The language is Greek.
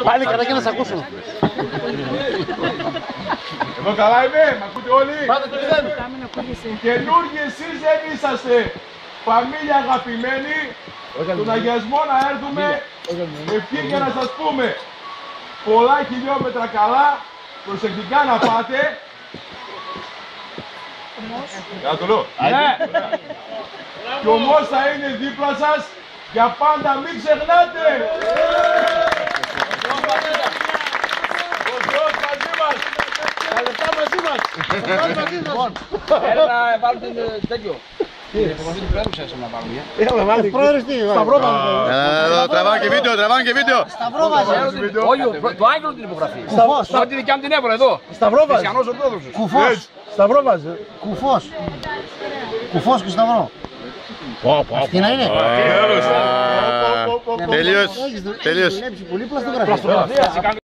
Πάλι κατά και να σε ακούσουν. Εδώ καλά είμαι, μ' ακούτε όλοι. Πάτε το μηδέν. Καινούργοι εσείς δεν είσαστε φαμίλια αγαπημένοι. Τον αγιασμό να έρθουμε ευχή για να σας πούμε πολλά χιλιόμετρα καλά, προσεκτικά να πάτε. Κατολό. Και ο Μος θα είναι δίπλα σας για πάντα, μην ξεχνάτε. Ο Θεός μαζί μας. Τα λεφτά μαζί μας. Έλα να βάλουν τέτοιο. Πρόεδρος τι, Σταυρό βάζει. Τραβάνε και βίντεο, τραβάνε και βίντεο. Σταυρό βάζει. Όχι, το Άγγελο την υπογραφή. Κουφός. Ό,τι δικιά μου την έβαλε εδώ. Σταυρό βάζει. Χριστιανός Ορθόδοξος. Κουφός. Σταυρό βάζει. Κουφός. Κουφός και Σταυρό. Αυτή να είναι. Τελείως. Έχεις δουλέψει πολύ πλαστογραφία.